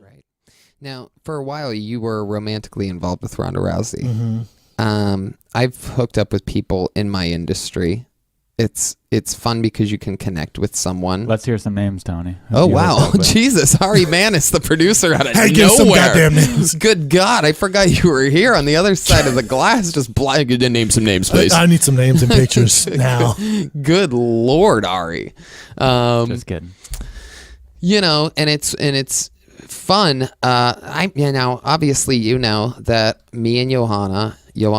Right. Now, for a while, you were romantically involved with Ronda Rousey. I've hooked up with people in my industry. It's fun because you can connect with someone. Let's hear some names, Tony. Oh, wow. Jesus. Ari Manis, the producer out of Hey, nowhere. give some goddamn names. Good God. I forgot you were here on the other side of the glass. Just blind. Name some names, please. I need some names and pictures now. Good Lord, Ari. Just kidding. You know, and it's fun. Obviously, you know that me and Joanna, You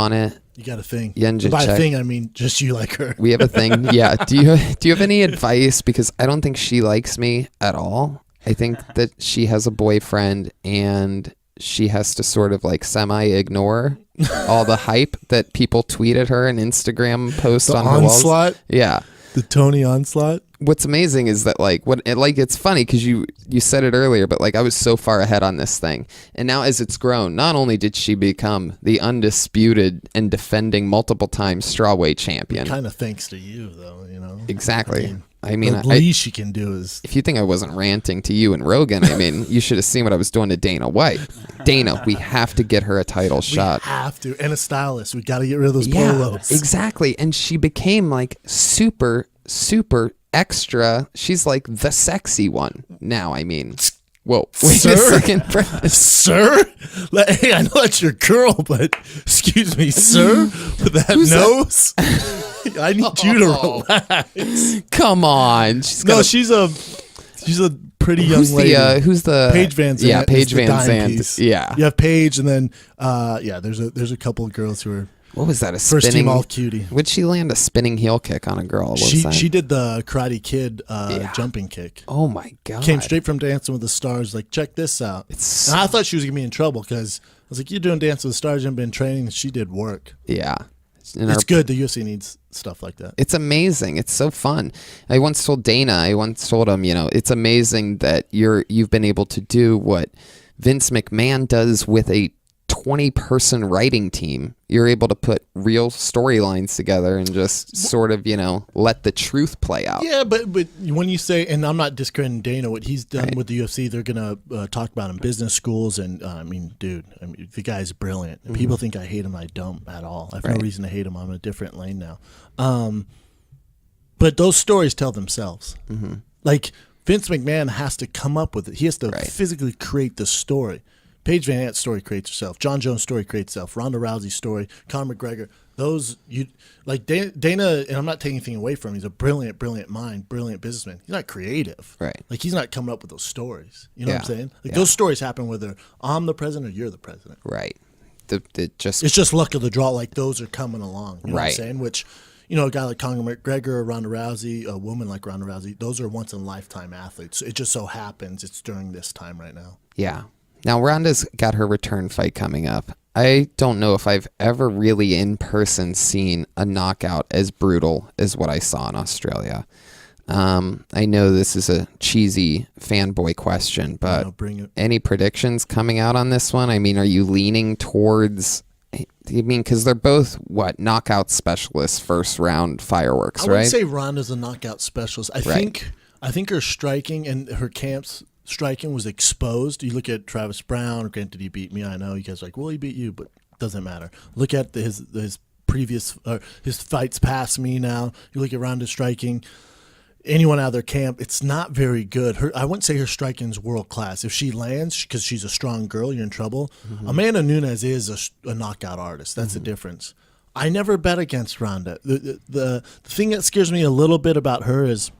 got a thing. Jenjicek. By a thing, I mean just you like her. We have a thing. Yeah. Do you have any advice? Because I don't think she likes me at all. I think that she has a boyfriend and she has to sort of like semi-ignore all the hype that people tweet at her and Instagram post The on her walls. onslaught? Yeah. The Tony onslaught? What's amazing is that it's funny because you said it earlier, but like I was so far ahead on this thing, and now as it's grown, not only did she become the undisputed and defending multiple times strawweight champion, Kind of thanks to you, though, you know? exactly. I mean, the least she can do is... if you think I wasn't ranting to you and Rogan, I mean, you should have seen what I was doing to Dana White. Dana, we have to get her a title shot. We have to. And a stylist. We got to get rid of those polos. Exactly. And she became like super, super extra. She's like the sexy one now, I mean. Whoa. Wait Sir? a second. Sir? Hey, I know that's your girl, but excuse me, sir? With that nose? I need you to relax. Come on. She's a pretty young lady. Who's the Paige Van Zandt? Yeah, Paige is the Van dime Zandt. piece. Yeah. You have Paige, and then there's a couple of girls who are What was that? A first spinning, team all cutie. Would she land a spinning heel kick on a girl? She did the Karate Kid jumping kick. Oh my God. Came straight from Dancing with the Stars. Like, check this out. And I thought she was gonna be in trouble because I was like, "You're doing Dancing with the Stars. You've been training." And she did work. Yeah. It's good. The UFC needs stuff like that. It's amazing. It's so fun. I once told him, you know, it's amazing that you've been able to do what Vince McMahon does with a 20-person writing team. You're able to put real storylines together and just sort of, you know, let the truth play out. Yeah, but when you say, and I'm not discrediting Dana, what he's done with the UFC, they're going to talk about in business schools. And the guy's brilliant. And people think I hate him. I don't at all. I have no reason to hate him. I'm in a different lane now. But those stories tell themselves. Like, Vince McMahon has to come up with it. He has to physically create the story. Paige Van Zandt's story creates herself. John Jones' story creates itself. Ronda Rousey's story. Conor McGregor. Those, Dana, and I'm not taking anything away from him. He's a brilliant, brilliant mind, brilliant businessman. He's not creative. Right. Like, he's not coming up with those stories. You know what I'm saying? Like, those stories happen whether I'm the president or you're the president. Right. It's just luck of the draw. Like, those are coming along. You know what I'm saying? Which, you know, a guy like Conor McGregor or Ronda Rousey, a woman like Ronda Rousey, those are once-in-a-lifetime athletes. It just so happens it's during this time right now. Yeah. Now, Ronda's got her return fight coming up. I don't know if I've ever really in person seen a knockout as brutal as what I saw in Australia. I know this is a cheesy fanboy question, but Bring it. any predictions coming out on this one? I mean, are you leaning towards... I mean, because they're both, knockout specialists, first round fireworks, right? I would say Ronda's a knockout specialist. I think her striking and her camp's striking was exposed. You look at Travis Brown, granted he beat me, I know. You guys are like, well, he beat you, but it doesn't matter. Look at his previous, his fights past me now. You look at Ronda's striking. Anyone out of their camp, it's not very good. I wouldn't say her striking's world class. If she lands, because she's a strong girl, you're in trouble. Amanda Nunes is a knockout artist. That's the difference. I never bet against Ronda. The thing that scares me a little bit about her is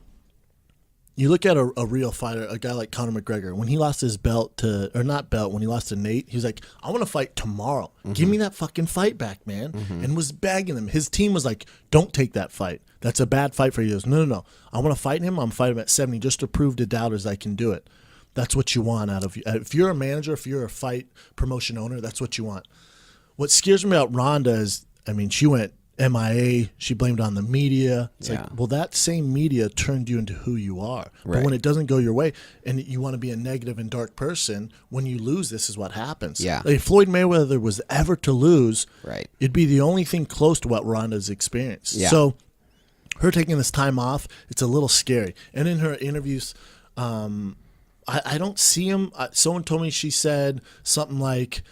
you look at a real fighter, a guy like Conor McGregor. When he lost his belt when he lost to Nate, he was like, I want to fight tomorrow. Give me that fucking fight back, man. And was begging him. His team was like, don't take that fight. That's a bad fight for you. He goes, no. I want to fight him. I'm going to fight him at 70 just to prove to doubters I can do it. That's what you want out of you. If you're a manager, if you're a fight promotion owner, that's what you want. What scares me about Ronda is, I mean, she went MIA. She blamed it on the media. It's like, well, that same media turned you into who you are. But when it doesn't go your way and you want to be a negative and dark person, when you lose, this is what happens. Yeah. Like, if Floyd Mayweather was ever to lose, Right. it'd be the only thing close to what Ronda's experienced. Yeah. So her taking this time off, it's a little scary. And in her interviews, I don't see him. Someone told me she said something like,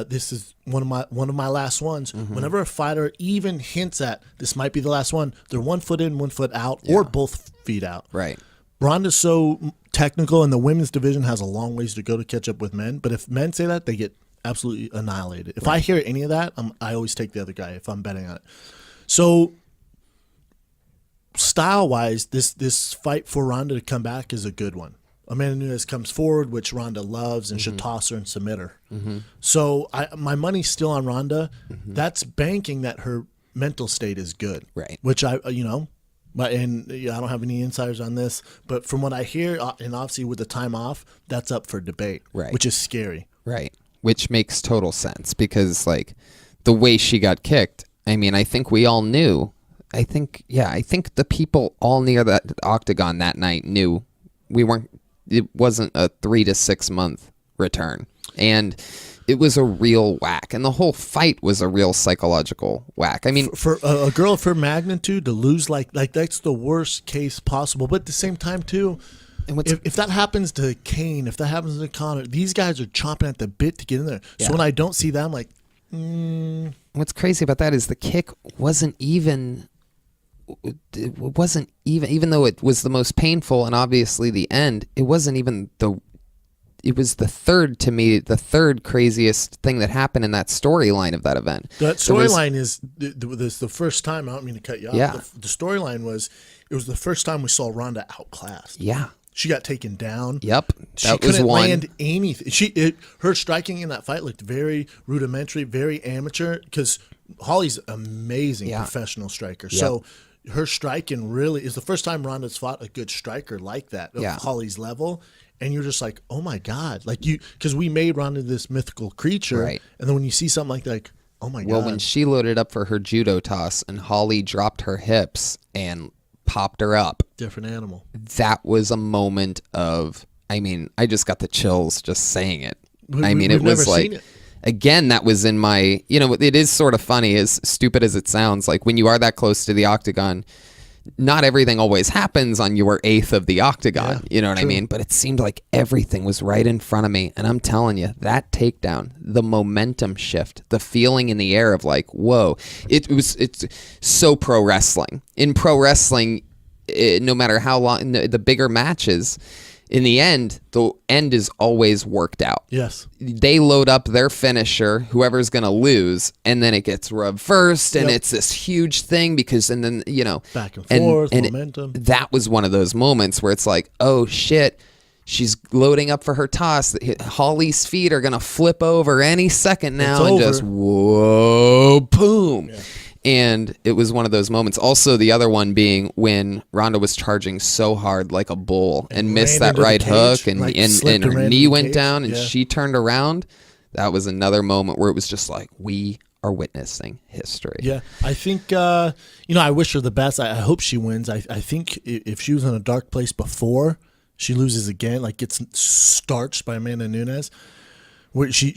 "This is one of my last ones." Whenever a fighter even hints at this might be the last one, they're 1 foot in, 1 foot out, or both feet out. Right. Ronda's so technical, and the women's division has a long ways to go to catch up with men. But if men say that, they get absolutely annihilated. If I hear any of that, I always take the other guy if I'm betting on it. So style-wise, this fight for Ronda to come back is a good one. Amanda Nunes comes forward, which Ronda loves, and should toss her and submit her. So my money's still on Ronda. That's banking that her mental state is good. Right. Which I don't have any insiders on this, but from what I hear, and obviously with the time off, that's up for debate. Right. Which is scary. Right. Which makes total sense because, like, the way she got kicked, I mean, I think we all knew. I think the people all near that octagon that night knew it wasn't a 3 to 6 month return. And it was a real whack. And the whole fight was a real psychological whack. I mean, for a girl of her magnitude to lose like that's the worst case possible. But at the same time, too, if that happens to Kane, if that happens to Conor, these guys are chomping at the bit to get in there. So when I don't see that, I'm like, What's crazy about that is the kick wasn't even. It wasn't even though it was the most painful and obviously the end. It wasn't even it was the third craziest thing that happened in that storyline of that event. That storyline is the first time. I don't mean to cut you off. Yeah. The storyline was the first time we saw Ronda outclassed. Yeah. She got taken down. Yep. She couldn't land anything. Her striking in that fight looked very rudimentary, very amateur, because Holly's amazing professional striker. Yep. So her striking really is the first time Ronda's fought a good striker like that of Holly's level. And you're just like, oh my God. Because we made Ronda this mythical creature. Right. And then when you see something like oh my God. Well, when she loaded up for her judo toss and Holly dropped her hips and popped her up. Different animal. That was a moment of, I mean, I just got the chills just saying it. We've never seen it. Again, that was in my, it is sort of funny, as stupid as it sounds. Like when you are that close to the octagon, not everything always happens on your eighth of the octagon. Yeah, you know what I mean? But it seemed like everything was right in front of me. And I'm telling you, that takedown, the momentum shift, the feeling in the air of like, whoa, it's so pro wrestling. In pro wrestling, no matter how long, the bigger matches, in the end is always worked out. Yes. They load up their finisher, whoever's going to lose, and then it gets reversed, and it's this huge thing because, and then, back and forth, and momentum. That was one of those moments where it's like, oh shit, she's loading up for her toss. Holly's feet are going to flip over any second now, and just, whoa, boom. Yeah. And it was one of those moments. Also, the other one being when Ronda was charging so hard like a bull and missed that right hook, and her knee went down, and she turned around. That was another moment where it was just like, we are witnessing history. Yeah, I think, I wish her the best. I hope she wins. I think if she was in a dark place before, she loses again, like gets starched by Amanda Nunes, where she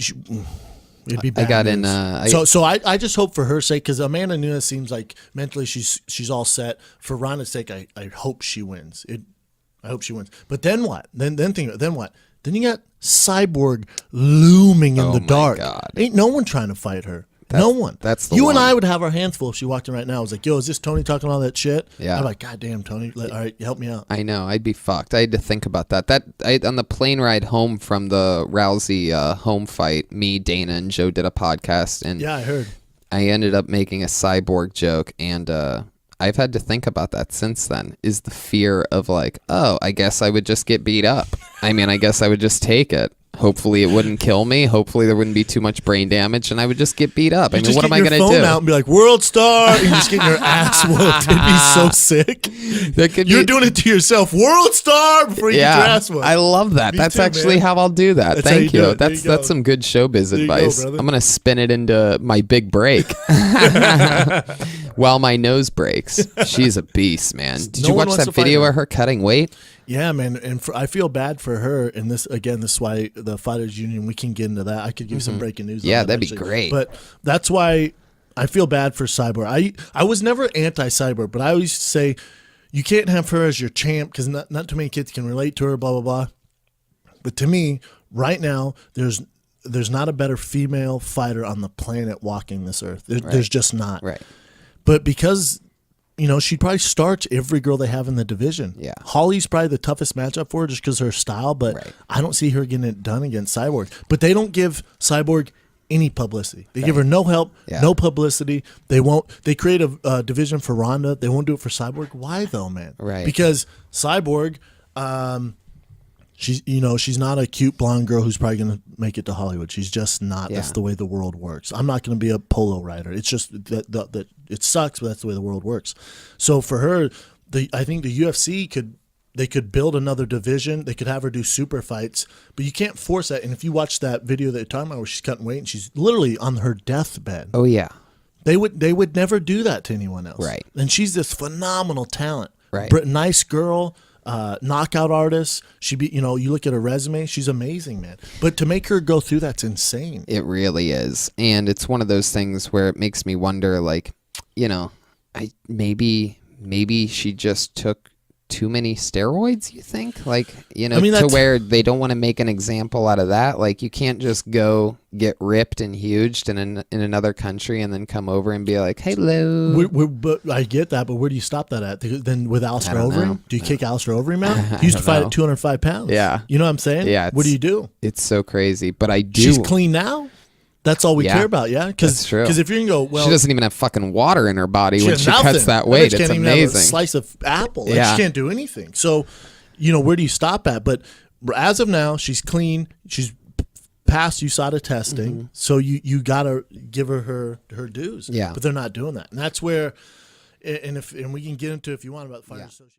it'd be bad. I just hope for her sake, because Amanda Nunes seems like mentally she's all set. For Ronda's sake, I hope she wins. I hope she wins. But then what? Then what? Then you got Cyborg looming in the dark. God. Ain't no one trying to fight her. No one. That's the you one. And I would have our hands full if she walked in right now. I was like, yo, is this Tony talking all that shit? Yeah. I'm like, God damn, Tony. All right, help me out. I know. I'd be fucked. I had to think about that. On the plane ride home from the Rousey home fight, me, Dana, and Joe did a podcast. And yeah, I heard. I ended up making a Cyborg joke, and I've had to think about that since then, is the fear of like, oh, I guess I would just get beat up. I mean, I guess I would just take it. Hopefully it wouldn't kill me. Hopefully there wouldn't be too much brain damage, and I would just get beat up. I mean, what am I going to do? Just get your phone out and be like, World Star, and you're just getting your ass whooped. It'd be so sick. You're doing it to yourself. World Star before you get your ass whooped. I love that. That's actually how I'll do that. Thank you. That's some good showbiz advice. I'm going to spin it into my big break while my nose breaks. She's a beast, man. Did you watch that video of her cutting weight? Yeah, man, and I feel bad for her. And this is why the Fighters Union, we can get into that. I could give you some breaking news. Yeah, on that'd be great. But that's why I feel bad for Cyborg. I was never anti-Cyborg, but I always say you can't have her as your champ because not too many kids can relate to her, blah, blah, blah. But to me, right now, there's not a better female fighter on the planet walking this earth. There's just not. Right. But because, she'd probably starch every girl they have in the division. Yeah. Holly's probably the toughest matchup for her just because of her style, but I don't see her getting it done against Cyborg. But they don't give Cyborg any publicity. They give her no help, no publicity. They create a division for Ronda. They won't do it for Cyborg. Why though, man? Right. Because Cyborg, she's not a cute blonde girl who's probably going to make it to Hollywood. She's just not. Yeah. That's the way the world works. I'm not going to be a polo rider. It's just that it sucks, but that's the way the world works. So for her, I think the UFC could build another division. They could have her do super fights, but you can't force that. And if you watch that video that you're talking about where she's cutting weight and she's literally on her deathbed. Oh yeah. They would never do that to anyone else. Right. And she's this phenomenal talent. Right. Nice girl. Knockout artist. You look at her resume, she's amazing, man. But to make her go through that's insane. It really is. And it's one of those things where it makes me wonder, like, maybe she just took too many steroids, you think? Like, to where they don't want to make an example out of that. Like, you can't just go get ripped and huged in another country and then come over and be like, hello. But I get that, but where do you stop that at? Then with Alistair I don't know. Overeem? Do you kick Alistair Overeem out? He used to fight at 205 pounds. Yeah. You know what I'm saying? Yeah. What do you do? It's so crazy. But I do. She's clean now? That's all we care about, yeah? That's true. Because if you're going to go, well... She doesn't even have fucking water in her body when she nothing. cuts that weight. It's can't even amazing. have a slice of apple. She can't do anything. So, where do you stop at? But as of now, she's clean. She's passed USADA testing. Mm-hmm. So you got to give her dues. Yeah. But they're not doing that. And that's where... And we can get into, if you want, about the Fighter Association.